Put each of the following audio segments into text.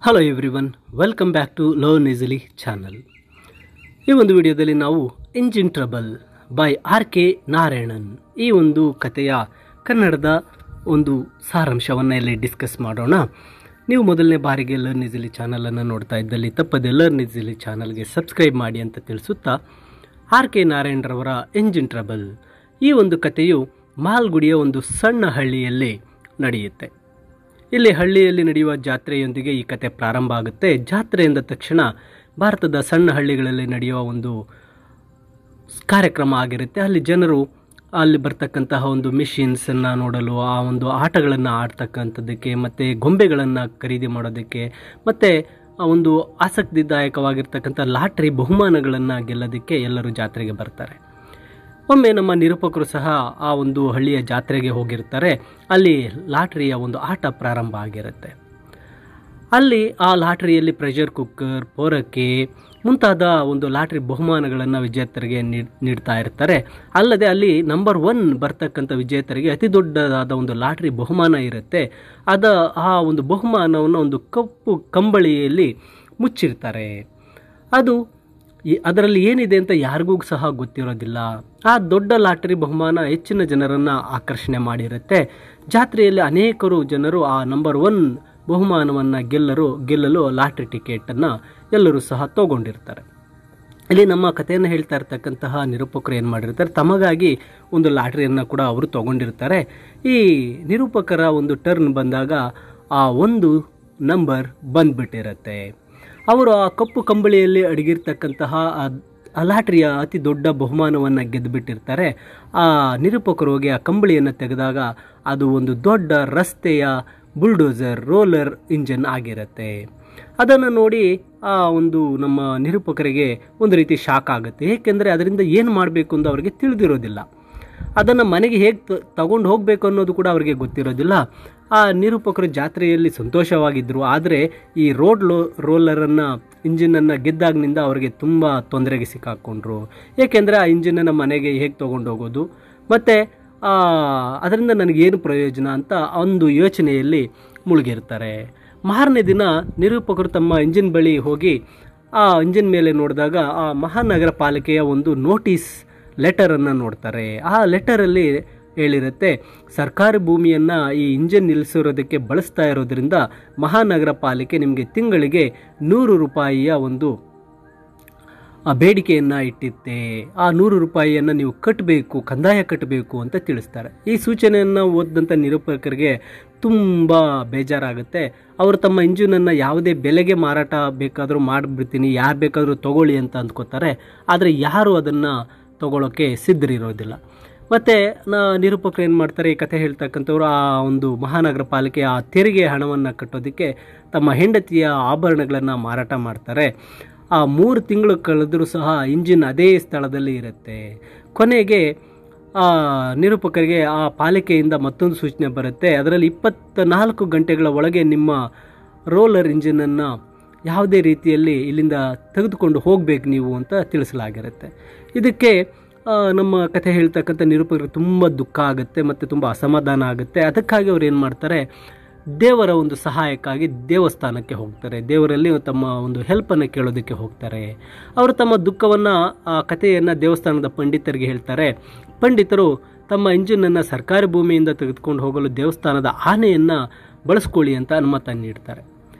Hello everyone, welcome back to learn easily channel. ಈ ಒಂದು ವಿಡಿಯೋದಲ್ಲಿ ನಾವು engine trouble by R K. Narayanan ಈ ಒಂದು ಕಥೆಯ ಕನ್ನಡದ ಒಂದು ಸಾರಾಂಶವನ್ನು ಇಲ್ಲಿ ಡಿಸ್ಕಸ್ ಮಾಡೋಣ. ನೀವು ಮೊದಲನೇ ಬಾರಿಗೆ ಲರ್ನ್ ಈಸಿಲಿ ಚಾನಲನ್ನು ನೋಡ್ತಾ ಇದ್ದಲ್ಲಿ ತಪ್ಪದೆ ಲರ್ನ್ ಈಸಿಲಿ ಚಾನಲ್ಗೆ ಸಬ್ಸ್ಕ್ರೈಬ್ ಮಾಡಿ ಅಂತ ತಿಳಿಸುತ್ತಾ, ಆರ್.ಕೆ. ನಾರಾಯಣರವರ ಇಂಜಿನ್ ಟ್ರಬಲ್ ಈ ಒಂದು ಕಥೆಯು ಮಾಲ್ಗುಡಿಯ ಒಂದು ಸಣ್ಣ ಹಳ್ಳಿಯಲ್ಲಿ ನಡೆಯುತ್ತೆ. ಇಲ್ಲಿ ಹಳ್ಳಿಯಲ್ಲಿ ನಡೆಯುವ ಜಾತ್ರೆಯೊಂದಿಗೆ ಈ ಕತೆ ಪ್ರಾರಂಭ ಆಗುತ್ತೆ. ಜಾತ್ರೆ ಎಂದ ತಕ್ಷಣ ಭಾರತದ ಸಣ್ಣ ಹಳ್ಳಿಗಳಲ್ಲಿ ನಡೆಯುವ ಒಂದು ಕಾರ್ಯಕ್ರಮ ಆಗಿರುತ್ತೆ. ಅಲ್ಲಿ ಜನರು ಅಲ್ಲಿ ಬರ್ತಕ್ಕಂತಹ ಒಂದು ಮಿಷಿನ್ಸನ್ನು ನೋಡಲು, ಆ ಒಂದು ಆಟಗಳನ್ನು ಆಡ್ತಕ್ಕಂಥದ್ದಕ್ಕೆ, ಮತ್ತು ಗೊಂಬೆಗಳನ್ನು ಖರೀದಿ ಮಾಡೋದಕ್ಕೆ, ಮತ್ತು ಆ ಒಂದು ಆಸಕ್ತಿದಾಯಕವಾಗಿರ್ತಕ್ಕಂಥ ಲಾಟ್ರಿ ಬಹುಮಾನಗಳನ್ನು ಗೆಲ್ಲೋದಕ್ಕೆ ಎಲ್ಲರೂ ಜಾತ್ರೆಗೆ ಬರ್ತಾರೆ. ಒಮ್ಮೆ ನಮ್ಮ ನಿರೂಪಕರು ಸಹ ಆ ಒಂದು ಹಳ್ಳಿಯ ಜಾತ್ರೆಗೆ ಹೋಗಿರ್ತಾರೆ. ಅಲ್ಲಿ ಲಾಟ್ರಿಯ ಒಂದು ಆಟ ಪ್ರಾರಂಭ ಆಗಿರುತ್ತೆ. ಅಲ್ಲಿ ಆ ಲಾಟ್ರಿಯಲ್ಲಿ ಪ್ರೆಷರ್ ಕುಕ್ಕರ್, ಪೊರಕೆ ಮುಂತಾದ ಒಂದು ಲಾಟ್ರಿ ಬಹುಮಾನಗಳನ್ನು ವಿಜೇತರಿಗೆ ನೀಡ್ತಾ ಇರ್ತಾರೆ. ಅಲ್ಲದೆ ಅಲ್ಲಿ ನಂಬರ್ 1 ಬರ್ತಕ್ಕಂಥ ವಿಜೇತರಿಗೆ ಅತಿ ದೊಡ್ಡದಾದ ಒಂದು ಲಾಟ್ರಿ ಬಹುಮಾನ ಇರುತ್ತೆ. ಆ ಒಂದು ಬಹುಮಾನವನ್ನು ಒಂದು ಕಪ್ಪು ಕಂಬಳಿಯಲ್ಲಿ ಮುಚ್ಚಿರ್ತಾರೆ. ಅದರಲ್ಲಿ ಏನಿದೆ ಅಂತ ಯಾರಿಗೂ ಸಹ ಗೊತ್ತಿರೋದಿಲ್ಲ. ಆ ದೊಡ್ಡ ಲಾಟರಿ ಬಹುಮಾನ ಹೆಚ್ಚಿನ ಜನರನ್ನು ಆಕರ್ಷಣೆ ಮಾಡಿರುತ್ತೆ. ಜಾತ್ರೆಯಲ್ಲಿ ಅನೇಕರು ಜನರು ಆ ನಂಬರ್ 1 ಬಹುಮಾನವನ್ನು ಗೆಲ್ಲಲು ಲಾಟ್ರಿ ಟಿಕೆಟನ್ನು ಎಲ್ಲರೂ ಸಹ ತಗೊಂಡಿರ್ತಾರೆ. ಇಲ್ಲಿ ನಮ್ಮ ಕಥೆಯನ್ನು ಹೇಳ್ತಾ ಇರ್ತಕ್ಕಂತಹ ನಿರೂಪಕರು ಏನು ಮಾಡಿರ್ತಾರೆ, ತಮಗಾಗಿ ಒಂದು ಲಾಟ್ರಿಯನ್ನು ಕೂಡ ಅವರು ತಗೊಂಡಿರ್ತಾರೆ. ಈ ನಿರೂಪಕರ ಒಂದು ಟರ್ನ್ ಬಂದಾಗ ಆ ಒಂದು ನಂಬರ್ ಬಂದ್ಬಿಟ್ಟಿರುತ್ತೆ. ಅವರು ಆ ಕಪ್ಪು ಕಂಬಳಿಯಲ್ಲಿ ಅಡಗಿರ್ತಕ್ಕಂತಹ ಆ ಲಾಟ್ರಿಯ ಅತಿ ದೊಡ್ಡ ಬಹುಮಾನವನ್ನು ಗೆದ್ದುಬಿಟ್ಟಿರ್ತಾರೆ. ಆ ನಿರೂಪಕರು ಹೋಗಿ ಆ ಕಂಬಳಿಯನ್ನು ತೆಗೆದಾಗ ಅದು ಒಂದು ದೊಡ್ಡ ರಸ್ತೆಯ ಬುಲ್ಡೋಸರ್ ರೋಲರ್ ಇಂಜಿನ್ ಆಗಿರುತ್ತೆ. ಅದನ್ನು ನೋಡಿ ಆ ಒಂದು ನಮ್ಮ ನಿರೂಪಕರಿಗೆ ಒಂದು ರೀತಿ ಶಾಕ್ ಆಗುತ್ತೆ. ಏಕೆಂದರೆ ಅದರಿಂದ ಏನು ಮಾಡಬೇಕು ಅಂತ ಅವರಿಗೆ ತಿಳಿದಿರೋದಿಲ್ಲ. ಅದನ್ನು ಮನೆಗೆ ಹೇಗೆ ತಗೊಂಡು ಹೋಗಬೇಕು ಅನ್ನೋದು ಕೂಡ ಅವರಿಗೆ ಗೊತ್ತಿರೋದಿಲ್ಲ. ಆ ನಿರೂಪಕರು ಜಾತ್ರೆಯಲ್ಲಿ ಸಂತೋಷವಾಗಿದ್ದರು. ಆದರೆ ಈ ರೋಲರನ್ನು ಇಂಜಿನನ್ನು ಗೆದ್ದಾಗಿನಿಂದ ಅವರಿಗೆ ತುಂಬ ತೊಂದರೆಗೆ ಸಿಕ್ಕಾಕೊಂಡ್ರು. ಏಕೆಂದರೆ ಆ ಇಂಜಿನನ್ನು ಮನೆಗೆ ಹೇಗೆ ತೊಗೊಂಡು ಹೋಗೋದು, ಮತ್ತು ಅದರಿಂದ ನನಗೇನು ಪ್ರಯೋಜನ ಅಂತ ಒಂದು ಯೋಚನೆಯಲ್ಲಿ ಮುಳುಗಿರ್ತಾರೆ. ಮಾರನೇ ದಿನ ನಿರೂಪಕರು ತಮ್ಮ ಇಂಜಿನ್ ಬಳಿ ಹೋಗಿ ಆ ಇಂಜಿನ್ ಮೇಲೆ ನೋಡಿದಾಗ ಆ ಮಹಾನಗರ ಪಾಲಿಕೆಯ ಒಂದು ನೋಟಿಸ್ ಲೆಟರನ್ನು ನೋಡ್ತಾರೆ. ಆ ಲೆಟರಲ್ಲಿ ಹೇಳಿರುತ್ತೆ, ಸರ್ಕಾರಿ ಭೂಮಿಯನ್ನು ಈ ಇಂಜಿನ್ ನಿಲ್ಲಿಸಿರೋದಕ್ಕೆ ಬಳಸ್ತಾ ಇರೋದ್ರಿಂದ ಮಹಾನಗರ ಪಾಲಿಕೆ ನಿಮಗೆ ತಿಂಗಳಿಗೆ 100 ರೂಪಾಯಿಯ ಒಂದು ಬೇಡಿಕೆಯನ್ನು ಇಟ್ಟಿತ್ತೆ. ಆ 100 ರೂಪಾಯಿಯನ್ನು ನೀವು ಕಟ್ಟಬೇಕು, ಕಂದಾಯ ಕಟ್ಟಬೇಕು ಅಂತ ತಿಳಿಸ್ತಾರೆ. ಈ ಸೂಚನೆಯನ್ನು ಓದಿದಂಥ ನಿರೂಪಕರಿಗೆ ತುಂಬ ಬೇಜಾರಾಗುತ್ತೆ. ಅವರು ತಮ್ಮ ಇಂಜಿನನ್ನು ಯಾವುದೇ ಬೆಲೆಗೆ ಮಾರಾಟ ಬೇಕಾದರೂ ಮಾಡಿಬಿಡ್ತೀನಿ, ಯಾರು ಬೇಕಾದರೂ ತಗೊಳ್ಳಿ ಅಂತ ಅಂದ್ಕೋತಾರೆ. ಆದರೆ ಯಾರು ಅದನ್ನು ತಗೊಳ್ಳೋಕ್ಕೆ ಸಿದ್ಧರಿರೋದಿಲ್ಲ. ಮತ್ತು ನಿರೂಪಕರು ಏನು ಮಾಡ್ತಾರೆ, ಈ ಕಥೆ ಹೇಳ್ತಕ್ಕಂಥವ್ರು ಆ ಒಂದು ಮಹಾನಗರ ಪಾಲಿಕೆಯ ಆ ತೆರಿಗೆ ಹಣವನ್ನು ಕಟ್ಟೋದಕ್ಕೆ ತಮ್ಮ ಹೆಂಡತಿಯ ಆಭರಣಗಳನ್ನು ಮಾರಾಟ ಮಾಡ್ತಾರೆ. ಆ 3 ತಿಂಗಳು ಕಳೆದರೂ ಸಹ ಇಂಜಿನ್ ಅದೇ ಸ್ಥಳದಲ್ಲಿ ಇರುತ್ತೆ. ಕೊನೆಗೆ ಆ ನಿರೂಪಕರಿಗೆ ಆ ಪಾಲಿಕೆಯಿಂದ ಮತ್ತೊಂದು ಸೂಚನೆ ಬರುತ್ತೆ. ಅದರಲ್ಲಿ 24 ಗಂಟೆಗಳ ಒಳಗೆ ನಿಮ್ಮ ರೋಲರ್ ಇಂಜಿನನ್ನು ಯಾವುದೇ ರೀತಿಯಲ್ಲಿ ಇಲ್ಲಿಂದ ತೆಗೆದುಕೊಂಡು ಹೋಗಬೇಕು ನೀವು ಅಂತ ತಿಳಿಸಲಾಗಿರುತ್ತೆ. ಇದಕ್ಕೆ ನಮ್ಮ ಕಥೆ ಹೇಳ್ತಕ್ಕಂಥ ನಿರೂಪಕರಿಗೆ ತುಂಬ ದುಃಖ ಆಗುತ್ತೆ ಮತ್ತು ತುಂಬ ಅಸಮಾಧಾನ ಆಗುತ್ತೆ. ಅದಕ್ಕಾಗಿ ಅವ್ರು ಏನು ಮಾಡ್ತಾರೆ, ದೇವರ ಒಂದು ಸಹಾಯಕ್ಕಾಗಿ ದೇವಸ್ಥಾನಕ್ಕೆ ಹೋಗ್ತಾರೆ. ದೇವರಲ್ಲಿ ತಮ್ಮ ಒಂದು ಹೆಲ್ಪನ್ನು ಕೇಳೋದಕ್ಕೆ ಹೋಗ್ತಾರೆ. ಅವರು ತಮ್ಮ ದುಃಖವನ್ನು, ಆ ಕಥೆಯನ್ನು ದೇವಸ್ಥಾನದ ಪಂಡಿತರಿಗೆ ಹೇಳ್ತಾರೆ. ಪಂಡಿತರು ತಮ್ಮ ಇಂಜಿನನ್ನು ಸರ್ಕಾರಿ ಭೂಮಿಯಿಂದ ತೆಗೆದುಕೊಂಡು ಹೋಗಲು ದೇವಸ್ಥಾನದ ಆನೆಯನ್ನು ಬಳಸ್ಕೊಳ್ಳಿ ಅಂತ ಅನುಮತಿ ನೀಡ್ತಾರೆ.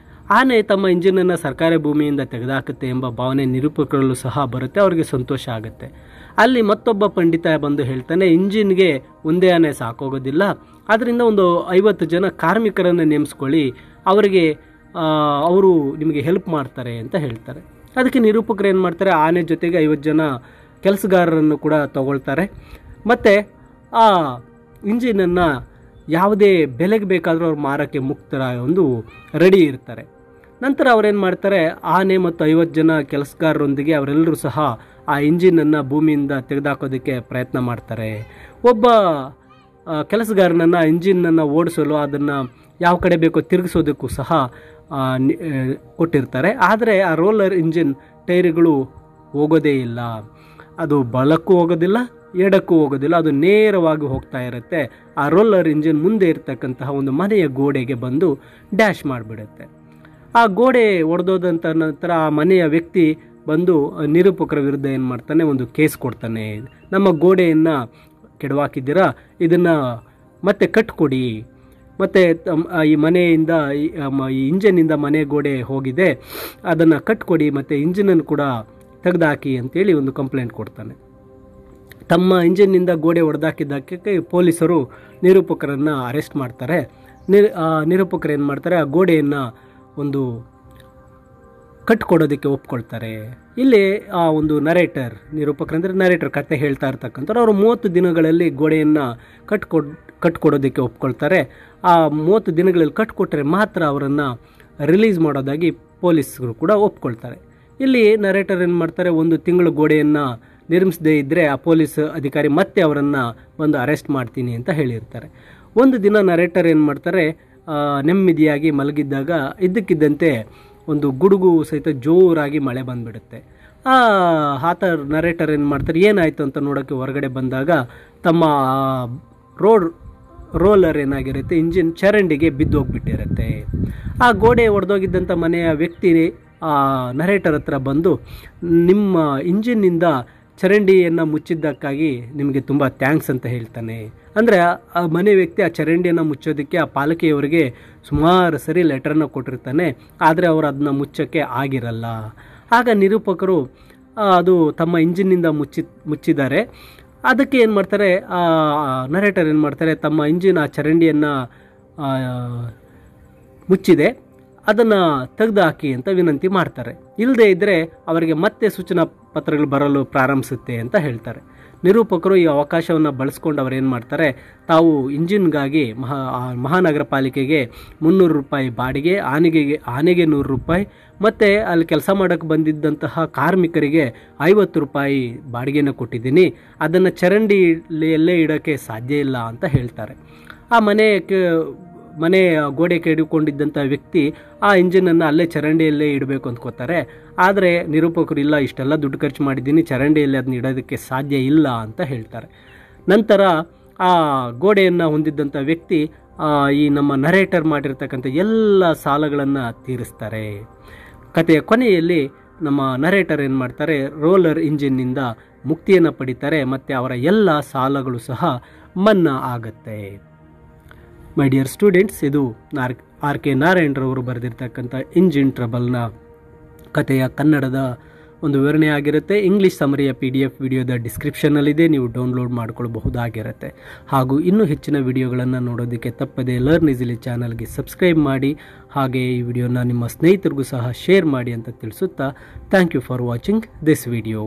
ಆನೆ ತಮ್ಮ ಇಂಜಿನನ್ನು ಸರ್ಕಾರಿ ಭೂಮಿಯಿಂದ ತೆಗೆದುಹಾಕುತ್ತೆ ಎಂಬ ಭಾವನೆ ನಿರೂಪಕರಲ್ಲೂ ಸಹ ಬರುತ್ತೆ. ಅವರಿಗೆ ಸಂತೋಷ ಆಗುತ್ತೆ. ಅಲ್ಲಿ ಮತ್ತೊಬ್ಬ ಪಂಡಿತ ಬಂದು ಹೇಳ್ತಾನೆ, ಇಂಜಿನ್ಗೆ ಒಂದೇ ಆನೆ ಸಾಕೋಗೋದಿಲ್ಲ, ಆದ್ದರಿಂದ ಒಂದು 50 ಜನ ಕಾರ್ಮಿಕರನ್ನು ನೇಮಿಸ್ಕೊಳ್ಳಿ, ಅವರು ನಿಮಗೆ ಹೆಲ್ಪ್ ಮಾಡ್ತಾರೆ ಅಂತ ಹೇಳ್ತಾರೆ. ಅದಕ್ಕೆ ನಿರೂಪಕರು ಏನು ಮಾಡ್ತಾರೆ, ಆನೆ ಜೊತೆಗೆ 50 ಜನ ಕೆಲಸಗಾರರನ್ನು ಕೂಡ ತಗೊಳ್ತಾರೆ. ಮತ್ತು ಆ ಇಂಜಿನನ್ನು ಯಾವುದೇ ಬೆಲೆಗೆ ಬೇಕಾದರೂ ಅವ್ರು ಮಾರೋಕ್ಕೆ ಮುಕ್ತರ ಒಂದು ರೆಡಿ ಇರ್ತಾರೆ. ನಂತರ ಅವರೇನು ಮಾಡ್ತಾರೆ, ಆನೆ ಮತ್ತು 50 ಜನ ಕೆಲಸಗಾರರೊಂದಿಗೆ ಅವರೆಲ್ಲರೂ ಸಹ ಆ ಇಂಜಿನನ್ನು ಭೂಮಿಯಿಂದ ತೆಗೆದುಹಾಕೋದಕ್ಕೆ ಪ್ರಯತ್ನ ಮಾಡ್ತಾರೆ. ಒಬ್ಬ ಕೆಲಸಗಾರನನ್ನು ಇಂಜಿನನ್ನು ಓಡಿಸಲು, ಅದನ್ನು ಯಾವ ಕಡೆ ಬೇಕೋ ತಿರುಗಿಸೋದಕ್ಕೂ ಸಹ ಕೊಟ್ಟಿರ್ತಾರೆ. ಆದರೆ ಆ ರೋಲರ್ ಇಂಜಿನ್ ಟೈರ್ಗಳು ಹೋಗೋದೇ ಇಲ್ಲ. ಅದು ಬಲಕ್ಕೂ ಹೋಗೋದಿಲ್ಲ, ಎಡಕ್ಕೂ ಹೋಗೋದಿಲ್ಲ, ಅದು ನೇರವಾಗಿ ಹೋಗ್ತಾ ಇರುತ್ತೆ. ಆ ರೋಲರ್ ಇಂಜಿನ್ ಮುಂದೆ ಇರತಕ್ಕಂತಹ ಒಂದು ಮನೆಯ ಗೋಡೆಗೆ ಬಂದು ಡ್ಯಾಶ್ ಮಾಡಿಬಿಡುತ್ತೆ. ಆ ಗೋಡೆ ಒಡೆದೋದಂತ ನಂತರ ಆ ಮನೆಯ ವ್ಯಕ್ತಿ ಬಂದು ನಿರೂಪಕರ ವಿರುದ್ಧ ಏನು ಮಾಡ್ತಾನೆ, ಒಂದು ಕೇಸ್ ಕೊಡ್ತಾನೆ. ನಮ್ಮ ಗೋಡೆಯನ್ನು ಕೆಡವಾಕಿದ್ದೀರಾ, ಇದನ್ನು ಮತ್ತೆ ಕಟ್ಕೊಡಿ, ಮತ್ತು ಈ ಮನೆಯಿಂದ ಈ ಇಂಜನ್ನಿಂದ ಮನೆ ಗೋಡೆ ಹೋಗಿದೆ, ಅದನ್ನು ಕಟ್ಕೊಡಿ, ಮತ್ತು ಇಂಜಿನನ್ನು ಕೂಡ ತೆಗೆದುಹಾಕಿ ಅಂತೇಳಿ ಒಂದು ಕಂಪ್ಲೇಂಟ್ ಕೊಡ್ತಾನೆ. ತಮ್ಮ ಇಂಜಿನ್ನಿಂದ ಗೋಡೆ ಹೊಡೆದಾಕಿದ್ದಕ್ಕೆ ಪೊಲೀಸರು ನಿರೂಪಕರನ್ನು ಅರೆಸ್ಟ್ ಮಾಡ್ತಾರೆ. ನಿರೂಪಕರು ಏನು ಮಾಡ್ತಾರೆ, ಆ ಗೋಡೆಯನ್ನು ಒಂದು ಕಟ್ಕೊಡೋದಕ್ಕೆ ಒಪ್ಕೊಳ್ತಾರೆ. ಇಲ್ಲಿ ಆ ಒಂದು ನಿರೂಪಕರಂದರೆ ನರೇಟರ್ ಕತೆ ಹೇಳ್ತಾ ಇರ್ತಕ್ಕಂಥವ್ರು, ಅವರು 30 ದಿನಗಳಲ್ಲಿ ಗೋಡೆಯನ್ನು ಕಟ್ಕೊಡೋದಕ್ಕೆ ಒಪ್ಕೊಳ್ತಾರೆ. ಆ 30 ದಿನಗಳಲ್ಲಿ ಕಟ್ಕೊಟ್ರೆ ಮಾತ್ರ ಅವರನ್ನು ರಿಲೀಸ್ ಮಾಡೋದಾಗಿ ಪೊಲೀಸರು ಕೂಡ ಒಪ್ಕೊಳ್ತಾರೆ. ಇಲ್ಲಿ ನರೇಟರ್ ಏನು ಮಾಡ್ತಾರೆ, 1 ತಿಂಗಳು ಗೋಡೆಯನ್ನು ನಿರ್ಮಿಸದೇ ಇದ್ದರೆ ಆ ಪೊಲೀಸ್ ಅಧಿಕಾರಿ ಮತ್ತೆ ಅವರನ್ನು ಬಂದು ಅರೆಸ್ಟ್ ಮಾಡ್ತೀನಿ ಅಂತ ಹೇಳಿರ್ತಾರೆ. ಒಂದು ದಿನ ನರೇಟರ್ ಏನು ಮಾಡ್ತಾರೆ, ನೆಮ್ಮದಿಯಾಗಿ ಮಲಗಿದ್ದಾಗ ಇದ್ದಕ್ಕಿದ್ದಂತೆ ಒಂದು ಗುಡುಗು ಸಹಿತ ಜೋರಾಗಿ ಮಳೆ ಬಂದುಬಿಡುತ್ತೆ. ಆತ ನರೇಟರ್ ಏನು ಮಾಡ್ತಾರೆ, ಏನಾಯಿತು ಅಂತ ನೋಡೋಕ್ಕೆ ಹೊರಗಡೆ ಬಂದಾಗ ತಮ್ಮ ರೋಲರ್ ಏನಾಗಿರುತ್ತೆ, ಇಂಜಿನ್ ಚರಂಡಿಗೆ ಬಿದ್ದೋಗ್ಬಿಟ್ಟಿರುತ್ತೆ. ಆ ಗೋಡೆ ಒಡೆದೋಗಿದ್ದಂಥ ಮನೆಯ ವ್ಯಕ್ತಿ ನರೇಟರ್ ಹತ್ರ ಬಂದು, ನಿಮ್ಮ ಇಂಜಿನ್ನಿಂದ ಚರಂಡಿಯನ್ನು ಮುಚ್ಚಿದ್ದಕ್ಕಾಗಿ ನಿಮಗೆ ತುಂಬ ಥ್ಯಾಂಕ್ಸ್ ಅಂತ ಹೇಳ್ತಾನೆ. ಅಂದರೆ ಆ ಮನೆ ವ್ಯಕ್ತಿ ಆ ಚರಂಡಿಯನ್ನು ಮುಚ್ಚೋದಕ್ಕೆ ಆ ಪಾಲಿಕೆಯವರಿಗೆ ಸುಮಾರು ಸರಿ ಲೆಟರನ್ನು ಕೊಟ್ಟಿರ್ತಾನೆ, ಆದರೆ ಅವರು ಅದನ್ನ ಮುಚ್ಚೋಕ್ಕೆ ಆಗಿರಲ್ಲ. ಆಗ ನಿರೂಪಕರು ಅದು ತಮ್ಮ ಇಂಜಿನ್ನಿಂದ ಮುಚ್ಚಿದ್ದಾರೆ. ಅದಕ್ಕೆ ಏನು ಮಾಡ್ತಾರೆ, ನರೇಟರ್ ಏನು ಮಾಡ್ತಾರೆ, ತಮ್ಮ ಇಂಜಿನ್ ಆ ಚರಂಡಿಯನ್ನು ಮುಚ್ಚಿದೆ, ಅದನ್ನು ತೆಗೆದುಹಾಕಿ ಅಂತ ವಿನಂತಿ ಮಾಡ್ತಾರೆ. ಇಲ್ಲದೇ ಇದ್ದರೆ ಅವರಿಗೆ ಮತ್ತೆ ಸೂಚನಾ ಪತ್ರಗಳು ಬರಲು ಪ್ರಾರಂಭಿಸುತ್ತೆ ಅಂತ ಹೇಳ್ತಾರೆ. ನಿರೂಪಕರು ಈ ಅವಕಾಶವನ್ನು ಬಳಸ್ಕೊಂಡು ಅವರು ಏನು ಮಾಡ್ತಾರೆ, ತಾವು ಇಂಜಿನ್ಗಾಗಿ ಮಹಾನಗರ ಪಾಲಿಕೆಗೆ 300 ರೂಪಾಯಿ ಬಾಡಿಗೆ, ಆನೆಗೆ 100 ರೂಪಾಯಿ, ಮತ್ತು ಅಲ್ಲಿ ಕೆಲಸ ಮಾಡೋಕ್ಕೆ ಬಂದಿದ್ದಂತಹ ಕಾರ್ಮಿಕರಿಗೆ 50 ರೂಪಾಯಿ ಬಾಡಿಗೆನ ಕೊಟ್ಟಿದ್ದೀನಿ, ಅದನ್ನು ಚರಂಡಿಯಲ್ಲೇ ಇಡೋಕ್ಕೆ ಸಾಧ್ಯ ಇಲ್ಲ ಅಂತ ಹೇಳ್ತಾರೆ. ಆ ಮನೆ ಗೋಡೆ ಕೆಡಿಕೊಂಡಿದ್ದಂಥ ವ್ಯಕ್ತಿ ಆ ಇಂಜಿನನ್ನು ಅಲ್ಲೇ ಚರಂಡಿಯಲ್ಲೇ ಇಡಬೇಕು ಅಂದ್ಕೋತಾರೆ. ಆದರೆ ನಿರೂಪಕರು ಇಲ್ಲ, ಇಷ್ಟೆಲ್ಲ ದುಡ್ಡು ಖರ್ಚು ಮಾಡಿದ್ದೀನಿ, ಚರಂಡಿಯಲ್ಲಿ ಅದನ್ನ ಇಡೋದಕ್ಕೆ ಸಾಧ್ಯ ಇಲ್ಲ ಅಂತ ಹೇಳ್ತಾರೆ. ನಂತರ ಆ ಗೋಡೆಯನ್ನು ಹೊಂದಿದ್ದಂಥ ವ್ಯಕ್ತಿ ಈ ನಮ್ಮ ನರೇಟರ್ ಮಾಡಿರ್ತಕ್ಕಂಥ ಎಲ್ಲ ಸಾಲಗಳನ್ನು ತೀರಿಸ್ತಾರೆ. ಕಥೆಯ ಕೊನೆಯಲ್ಲಿ ನಮ್ಮ ನರೇಟರ್ ಏನು ಮಾಡ್ತಾರೆ, ರೋಲರ್ ಇಂಜಿನ್ನಿಂದ ಮುಕ್ತಿಯನ್ನು ಪಡಿತಾರೆ, ಮತ್ತು ಅವರ ಎಲ್ಲ ಸಾಲಗಳು ಸಹ ಮನ್ನಾ ಆಗುತ್ತೆ. ಮೈ ಡಿಯರ್ ಸ್ಟೂಡೆಂಟ್ಸ್, ಇದು ಆರ್.ಕೆ. ನಾರಾಯಣರವರು ಬರೆದಿರ್ತಕ್ಕಂಥ ಇಂಜಿನ್ ಟ್ರಬಲ್ನ ಕಥೆಯ ಕನ್ನಡದ ಒಂದು ವಿವರಣೆ ಆಗಿರುತ್ತೆ. ಇಂಗ್ಲೀಷ್ ಸಮರಿಯ PDF ವಿಡಿಯೋದ ಡಿಸ್ಕ್ರಿಪ್ಷನ್ನಲ್ಲಿದೆ, ನೀವು ಡೌನ್ಲೋಡ್ ಮಾಡ್ಕೊಳ್ಬಹುದಾಗಿರುತ್ತೆ. ಹಾಗೂ ಇನ್ನೂ ಹೆಚ್ಚಿನ ವಿಡಿಯೋಗಳನ್ನು ನೋಡೋದಕ್ಕೆ ತಪ್ಪದೆ ಲರ್ನ್ ಈಸಿಲಿ ಚಾನಲ್ಗೆ ಸಬ್ಸ್ಕ್ರೈಬ್ ಮಾಡಿ, ಹಾಗೆ ಈ ವಿಡಿಯೋನ ನಿಮ್ಮ ಸ್ನೇಹಿತರಿಗೂ ಸಹ ಶೇರ್ ಮಾಡಿ ಅಂತ ತಿಳಿಸುತ್ತಾ, thank you for watching this video.